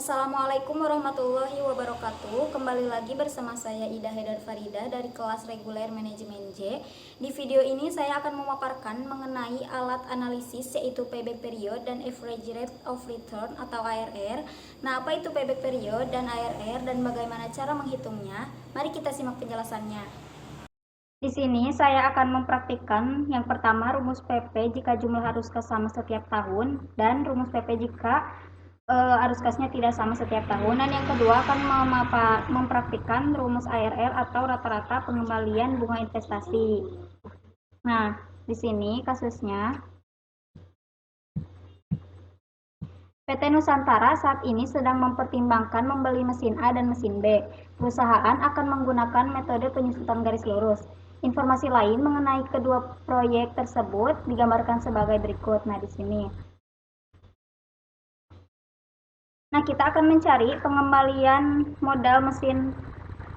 Assalamualaikum warahmatullahi wabarakatuh. Kembali lagi bersama saya Ida Haidar Farida dari kelas reguler manajemen J. Di video ini saya akan memaparkan mengenai alat analisis yaitu payback period dan average rate of return atau ARR. Nah, apa itu payback period dan ARR dan bagaimana cara menghitungnya? Mari kita simak penjelasannya. Di sini saya akan mempraktikkan yang pertama rumus PP jika jumlah arus kas sama setiap tahun dan rumus PP jika arus kasnya tidak sama setiap tahun, dan yang kedua akan mempraktikkan rumus ARR atau rata-rata pengembalian bunga investasi. Nah, di sini kasusnya PT Nusantara saat ini sedang mempertimbangkan membeli mesin A dan mesin B. Perusahaan akan menggunakan metode penyusutan garis lurus. Informasi lain mengenai kedua proyek tersebut digambarkan sebagai berikut. Nah, di sini. Nah, kita akan mencari pengembalian modal mesin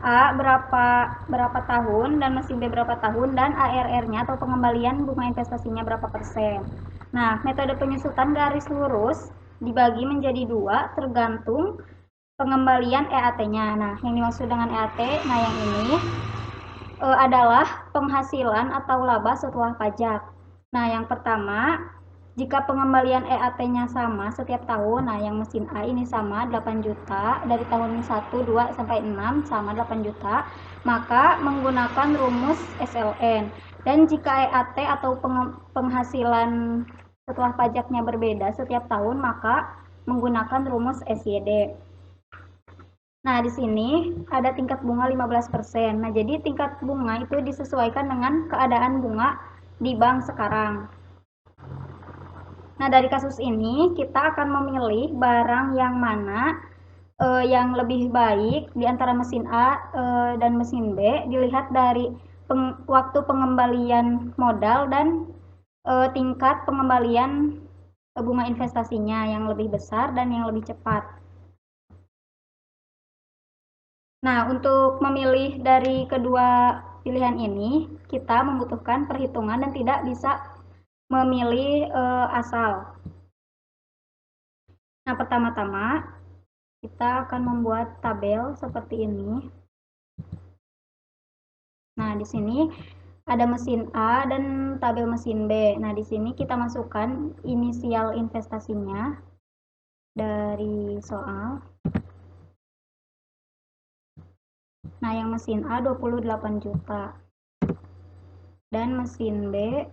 A berapa tahun dan mesin B berapa tahun dan ARR-nya atau pengembalian bunga investasinya berapa persen. Nah, metode penyusutan garis lurus dibagi menjadi dua tergantung pengembalian EAT-nya. Nah, yang dimaksud dengan EAT, nah yang ini adalah penghasilan atau laba setelah pajak. Nah, yang pertama, jika pengembalian EAT-nya sama setiap tahun, nah yang mesin A ini sama 8 juta, dari tahun 1, 2, sampai 6 sama 8 juta, maka menggunakan rumus SLN. Dan jika EAT atau penghasilan setelah pajaknya berbeda setiap tahun, maka menggunakan rumus SYD. Nah, di sini ada tingkat bunga 15%. Nah, jadi tingkat bunga itu disesuaikan dengan keadaan bunga di bank sekarang. Nah, dari kasus ini kita akan memilih barang yang mana yang lebih baik di antara mesin A dan mesin B dilihat dari waktu pengembalian modal dan tingkat pengembalian bunga investasinya yang lebih besar dan yang lebih cepat. Nah, untuk memilih dari kedua pilihan ini, kita membutuhkan perhitungan dan tidak bisa memilih asal. Nah, pertama-tama kita akan membuat tabel seperti ini. Nah, di sini ada mesin A dan tabel mesin B. Nah, di sini kita masukkan inisial investasinya dari soal. Nah, yang mesin A 28 juta. Dan mesin B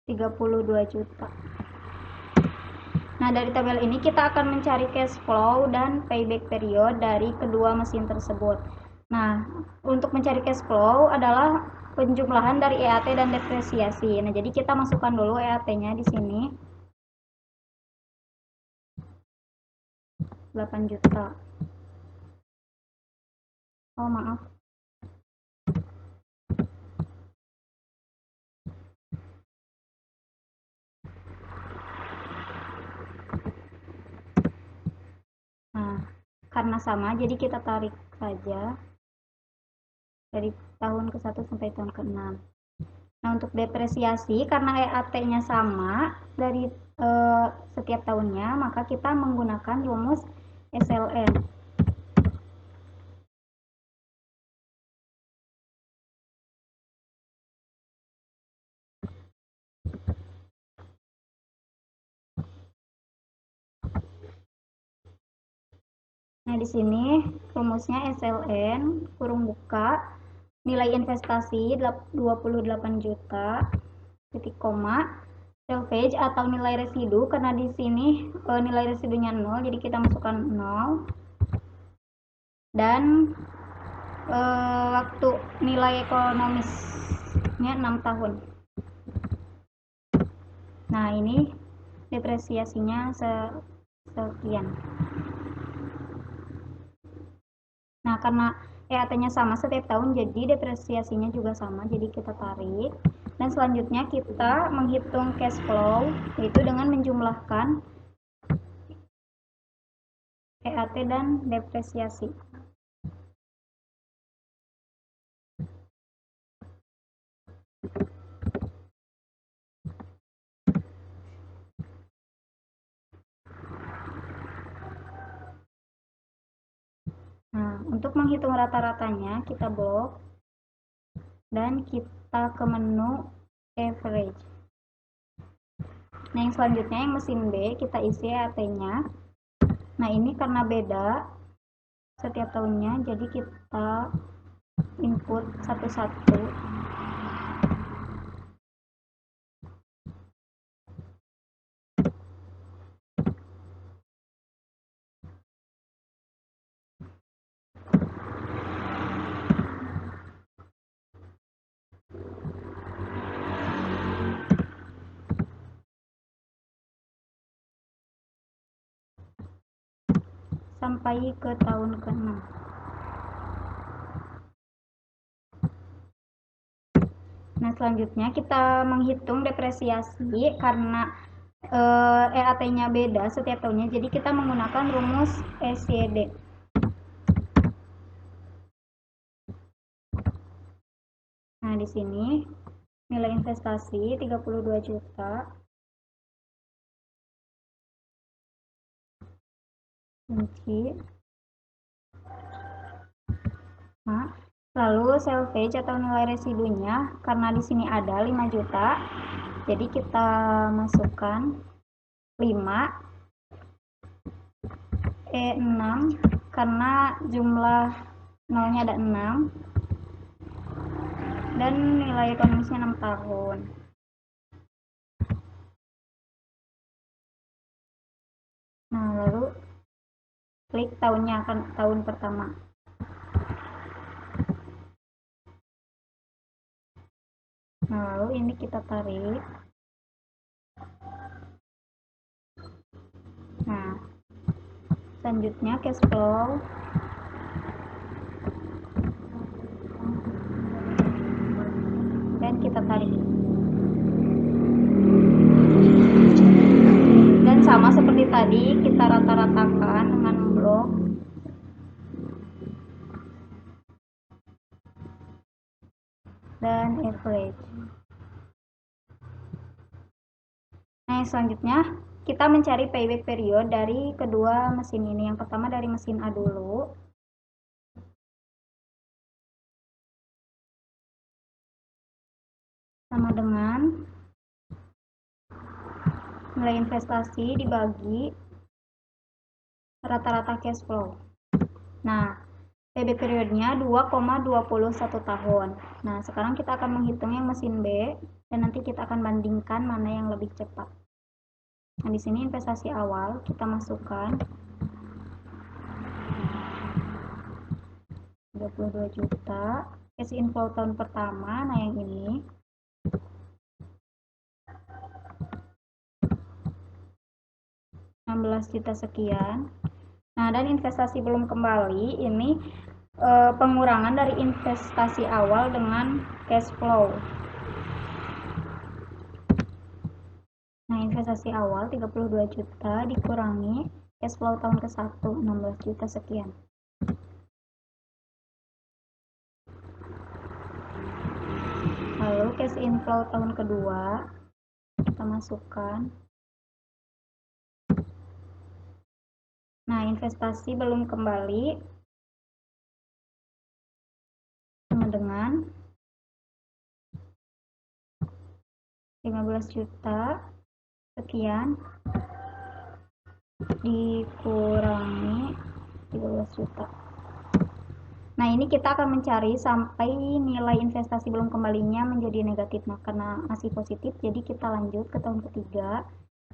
32 juta. Nah, dari tabel ini kita akan mencari cash flow dan payback period dari kedua mesin tersebut. Nah, untuk mencari cash flow adalah penjumlahan dari EAT dan depresiasi. Nah, jadi kita masukkan dulu EAT-nya di sini. 8 juta. Oh, maaf. Nah, karena sama, jadi kita tarik saja dari tahun ke-1 sampai tahun ke-6. Nah, untuk depresiasi karena EAT-nya sama dari setiap tahunnya, maka kita menggunakan rumus SLN. Nah, di sini rumusnya SLN kurung buka nilai investasi 28 juta titik koma salvage atau nilai residu, karena di sini nilai residunya 0, jadi kita masukkan 0. Dan waktu nilai ekonomisnya 6 tahun. Nah, ini depresiasinya sekian. Nah, karena EAT-nya sama setiap tahun, jadi depresiasinya juga sama, jadi kita tarik. Dan selanjutnya kita menghitung cash flow, yaitu dengan menjumlahkan EAT dan depresiasi. Nah, untuk menghitung rata-ratanya kita blok dan kita ke menu average. Nah, yang selanjutnya yang mesin B kita isi EAT-nya. Nah, ini karena beda setiap tahunnya, jadi kita input satu-satu. Sampai ke tahun ke-6. Nah, selanjutnya kita menghitung depresiasi karena EAT-nya beda setiap tahunnya, jadi kita menggunakan rumus SYD. Nah, di sini nilai investasi 32 juta. Kunci. Nah, lalu salvage atau nilai residunya karena di sini ada 5 juta. Jadi kita masukkan 5 6 karena jumlah nolnya ada 6 dan nilai ekonomisnya 6 tahun. Nah, lalu klik tahunnya, akan tahun pertama. Nah, lalu ini kita tarik. Nah, selanjutnya cash flow. Dan kita tarik. Dan sama seperti tadi, kita rata-ratakan dengan blok. Dan average. Nah, selanjutnya kita mencari payback period dari kedua mesin ini. Yang pertama dari mesin A dulu. Sama dengan nilai investasi dibagi rata-rata cash flow. Nah, payback periodnya 2,21 tahun. Nah, sekarang kita akan menghitung yang mesin B dan nanti kita akan bandingkan mana yang lebih cepat. Nah, di sini investasi awal kita masukkan 32 juta. Cash inflow tahun pertama, nah yang ini 16 juta sekian. Nah, dan investasi belum kembali ini pengurangan dari investasi awal dengan cash flow. Nah, investasi awal 32 juta dikurangi cash flow tahun ke-1 16 juta sekian. Lalu cash inflow tahun kedua kita masukkan. Nah, investasi belum kembali sama dengan 15 juta sekian dikurangi 13 juta. Nah, ini kita akan mencari sampai nilai investasi belum kembalinya menjadi negatif. Nah, karena masih positif, jadi kita lanjut ke tahun ketiga.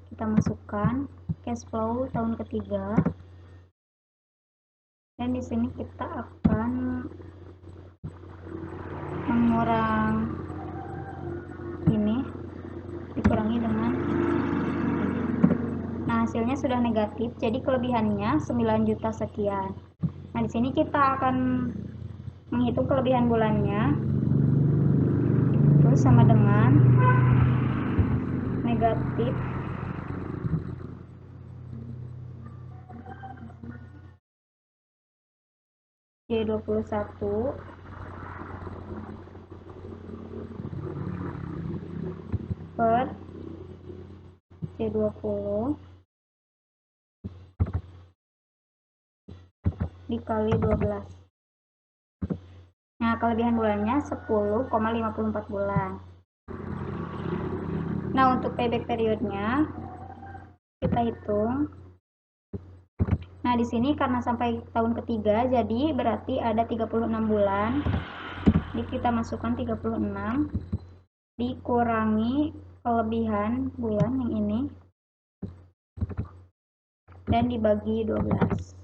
Kita masukkan cash flow tahun ketiga. Dan di sini kita akan mengurang ini dikurangi dengan, nah hasilnya sudah negatif, jadi kelebihannya 9 juta sekian. Nah, di sini kita akan menghitung kelebihan bulannya, itu sama dengan negatif J21 per C20 dikali 12. Nah, kelebihan bulannya 10,54 bulan. Nah, untuk payback periodnya kita hitung. Nah, di sini karena sampai tahun ketiga, jadi berarti ada 36 bulan. Jadi kita masukkan 36 dikurangi kelebihan bulan yang ini dan dibagi 12.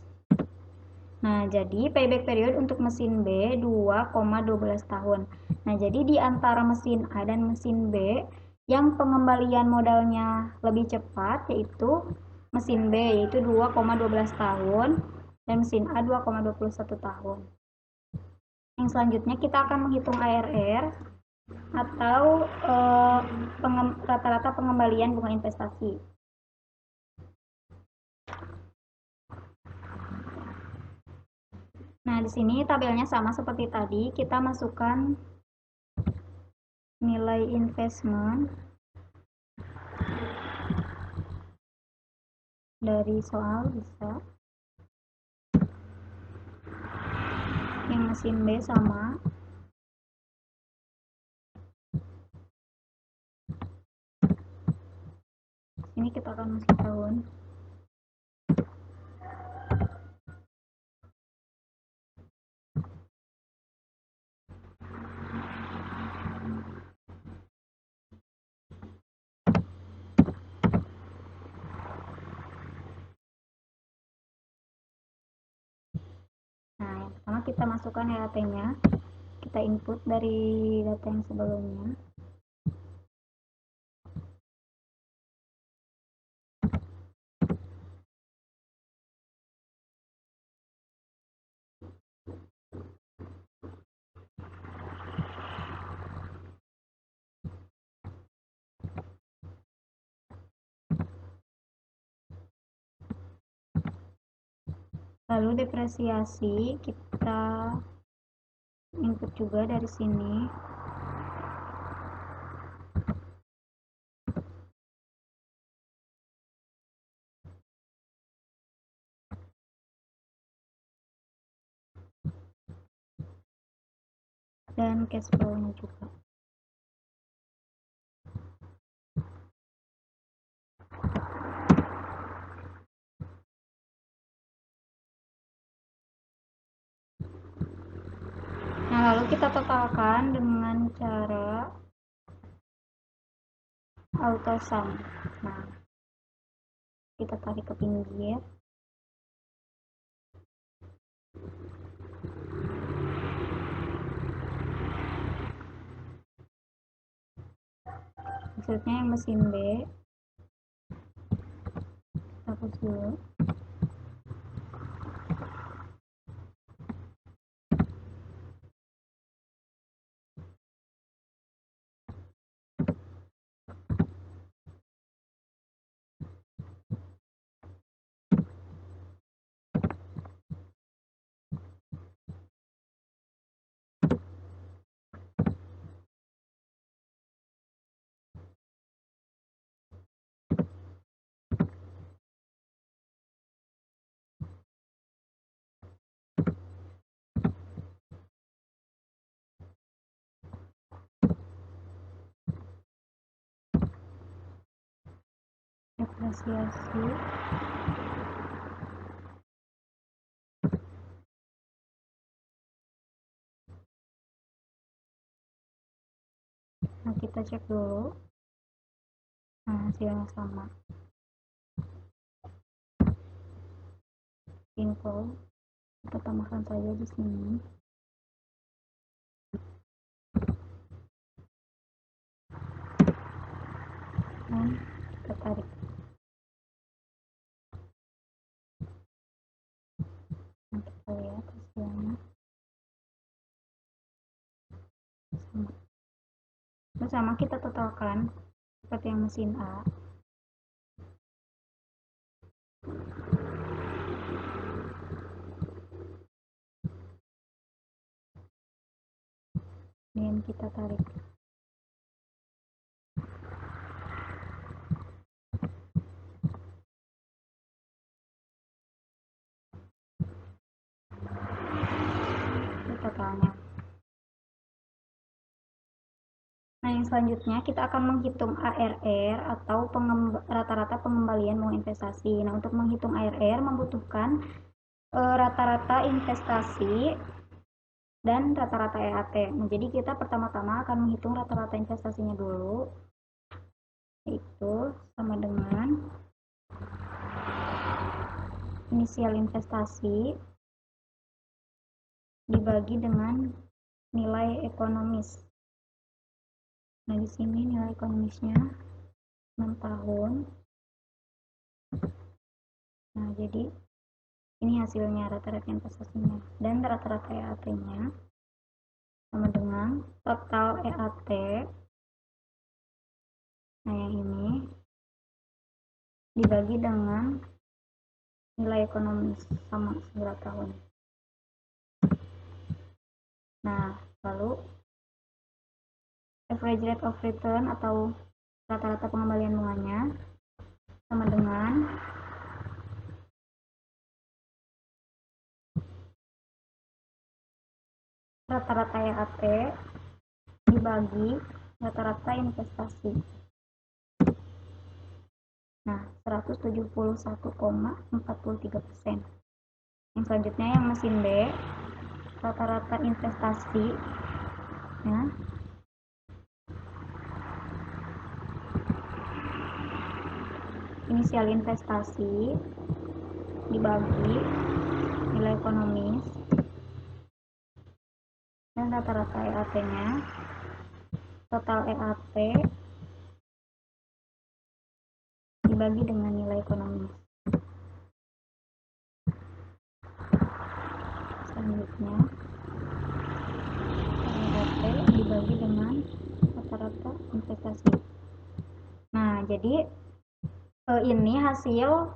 Nah, jadi payback period untuk mesin B 2,12 tahun. Nah, jadi di antara mesin A dan mesin B yang pengembalian modalnya lebih cepat yaitu mesin B yaitu 2,12 tahun dan mesin A 2,21 tahun. Yang selanjutnya kita akan menghitung ARR atau rata-rata pengembalian bunga investasi. Nah, di sini tabelnya sama seperti tadi, kita masukkan nilai investment dari soal bisa. Yang mesin B sama. Ini kita akan masuk tahun. Nah, yang pertama kita masukkan RAT-nya. Kita input dari data yang sebelumnya. Lalu depresiasi kita input juga dari sini. Dan cash flow-nya juga. Nah, lalu kita totalkan dengan cara auto sum. Nah, kita tarik ke pinggir. Maksudnya yang mesin B kita hapus dulu. Depresiasi nah kita cek dulu. Nah, hasilnya sama. Info kita tambahkan saja di sini. Dan kita tarik. Nah, kita lihat hasilnya sama. Bersama kita totalkan seperti yang mesin A. Dan kita tarik. misalnya. Nah, yang selanjutnya kita akan menghitung ARR atau rata-rata pengembalian uang investasi. Nah, untuk menghitung ARR membutuhkan rata-rata investasi dan rata-rata EAT. Nah, jadi kita pertama-tama akan menghitung rata-rata investasinya dulu, yaitu sama dengan inisial investasi dibagi dengan nilai ekonomis. Nah, di sini nilai ekonomisnya 6 tahun. Nah, jadi ini hasilnya rata-rata investasinya. Dan rata-rata EAT-nya sama dengan total EAT. Nah, yang ini dibagi dengan nilai ekonomis sama 9 tahun. Nah, lalu average rate of return atau rata-rata pengembalian bunganya sama dengan rata-rata EAT dibagi rata-rata investasi. Nah, 171,43%. Yang selanjutnya yang mesin B, rata-rata investasi ya, inisial investasi dibagi nilai ekonomis dan rata-rata EAT-nya, total EAT dibagi dengan nilai ekonomis. Selanjutnya EAT dibagi dengan rata-rata investasi. Nah, jadi ini hasil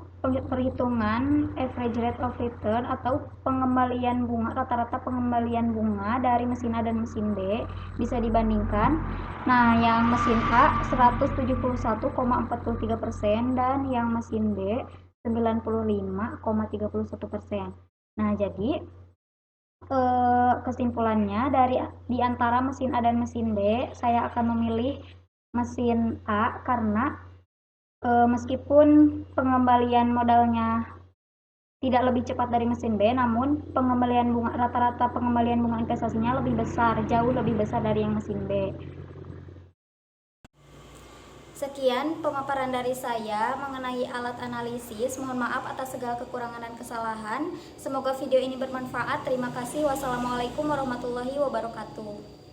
perhitungan average rate of return atau pengembalian bunga, rata-rata pengembalian bunga dari mesin A dan mesin B bisa dibandingkan. Nah, yang mesin A 171,43% dan yang mesin B 95,31%. Nah, jadi kesimpulannya di antara mesin A dan mesin B, saya akan memilih mesin A karena meskipun pengembalian modalnya tidak lebih cepat dari mesin B, namun pengembalian bunga, rata-rata pengembalian bunga investasinya lebih besar, jauh lebih besar dari yang mesin B. Sekian pemaparan dari saya mengenai alat analisis. Mohon maaf atas segala kekurangan dan kesalahan. Semoga video ini bermanfaat. Terima kasih. Wassalamualaikum warahmatullahi wabarakatuh.